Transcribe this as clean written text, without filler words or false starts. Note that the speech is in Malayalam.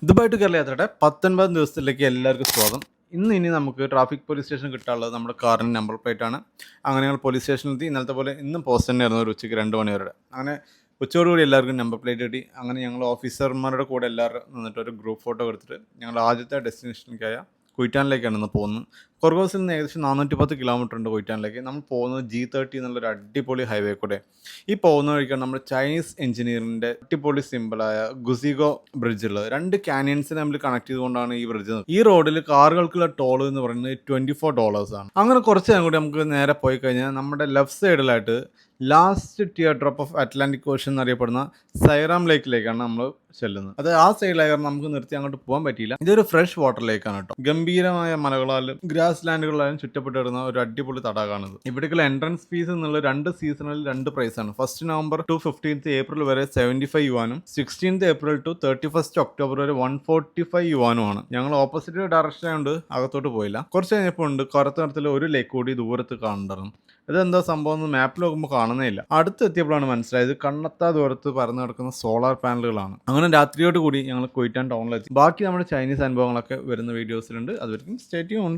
ദുബായ് ടു കേരള യാത്രയുടെ 19 ദിവസത്തിലേക്ക് എല്ലാവർക്കും സ്വാഗതം. ഇനി നമുക്ക് ട്രാഫിക് പോലീസ് സ്റ്റേഷൻ കിട്ടാനുള്ളത് നമ്മുടെ കാറിൻ്റെ നമ്പർ പ്ലേറ്റ് ആണ്. അങ്ങനെ ഞങ്ങൾ പോലീസ് സ്റ്റേഷനിലെത്തി. ഇന്നലത്തെ പോലെ ഇന്നും പോസ്റ്റ് തന്നെയായിരുന്നു, ഒരു ഉച്ചയ്ക്ക് 2 മണി വരെ. അങ്ങനെ ഉച്ചയോടുകൂടി എല്ലാവർക്കും നമ്പർ പ്ലേറ്റ് കിട്ടി. അങ്ങനെ ഞങ്ങൾ ഓഫീസർമാരുടെ കൂടെ എല്ലാവരും നിന്നിട്ട് ഒരു ഗ്രൂപ്പ് ഫോട്ടോ എടുത്തിട്ട് ഞങ്ങൾ ആദ്യത്തെ ഡെസ്റ്റിനേഷനിലേക്കായ കുയിറ്റാനിലേക്കാണ് ഇന്ന് പോകുന്നത്. കൊർഗോസിൽ നിന്ന് ഏകദേശം 410 കിലോമീറ്റർ ഉണ്ട് കുയിറ്റാനിലേക്ക്. നമ്മൾ പോകുന്നത് G30 എന്നുള്ളൊരു അടിപൊളി ഹൈവേ കൂടെ. ഈ പോകുന്ന വഴിക്കാണ് നമ്മുടെ ചൈനീസ് എഞ്ചിനീയറിൻ്റെ അടിപൊളി സിമ്പിളായ ഗുസിഗോ ബ്രിഡ്ജ് ഉള്ളത്. 2 കാനിയൻസിനെ നമ്മൾ കണക്ട് ചെയ്തുകൊണ്ടാണ് ഈ ബ്രിഡ്ജ്. ഈ റോഡിൽ കാറുകൾക്കുള്ള ടോൾ എന്ന് പറയുന്നത് $24 ആണ്. അങ്ങനെ കുറച്ച് നേരം കൂടി നമുക്ക് നേരെ പോയി കഴിഞ്ഞാൽ നമ്മുടെ ലെഫ്റ്റ് സൈഡിലായിട്ട് last tear drop of Atlantic Ocean എന്നറിയപ്പെടുന്ന സൈറാം ലേക്കിലേക്കാണ് നമ്മൾ ചെല്ലുന്നത്. അത് ആ സൈഡിലായിരുന്നു, നമുക്ക് നിർത്തി അങ്ങോട്ട് പോകാൻ പറ്റിയില്ല. ഇതൊരു ഫ്രഷ് വാട്ടർ ലേക്കാണ് കേട്ടോ. ഗംഭീരമായ മലകളാലും ഗ്രാസ് ലാൻഡുകളാലും ചുറ്റപ്പെട്ട് കിടന്ന ഒരു അടിപൊളി തടാകമാണിത്. ഇവിടേക്കുള്ള എൻട്രൻസ് ഫീസ് എന്നുള്ള 2 സീസണിൽ 2 പ്രൈസാണ്. 1 നവംബർ ടു 15 ഏപ്രിൽ വരെ 75 യുവാനും 16 ഏപ്രിൽ ടു 31 ഒക്ടോബർ വരെ 145 യുവാനുമാണ്. ഞങ്ങൾ ഓപ്പോസിറ്റ് ഡയറക്ഷൻ ആയതുകൊണ്ട് അകത്തോട്ട് പോയില്ല. കുറച്ച് കഴിഞ്ഞപ്പോൾ ഉണ്ട് കറുത്ത നിറത്തിൽ ഒരു ലേക്ക് കൂടി ദൂരത്ത് കാണുന്നുണ്ടായിരുന്നു. ഇതെന്താ സംഭവം എന്ന് മാപ്പിൽ നോക്കുമ്പോൾ കാണുന്നേ ഇല്ല. അടുത്തെത്തിയപ്പോഴാണ് മനസ്സിലായത് കണ്ണെത്താ ദൂരത്ത് പരന്നു കിടക്കുന്ന സോളാർ പാനലുകളാണ്. അങ്ങനെ രാത്രിയോട് കൂടി ഞങ്ങൾ കുയിറ്റാൻ ടൗണിലെത്തി. ബാക്കി നമ്മുടെ ചൈനീസ് അനുഭവങ്ങളൊക്കെ വരുന്ന വീഡിയോസിലുണ്ട്. അതുവരെയും സ്റ്റേ ട്യൂൺഡ്.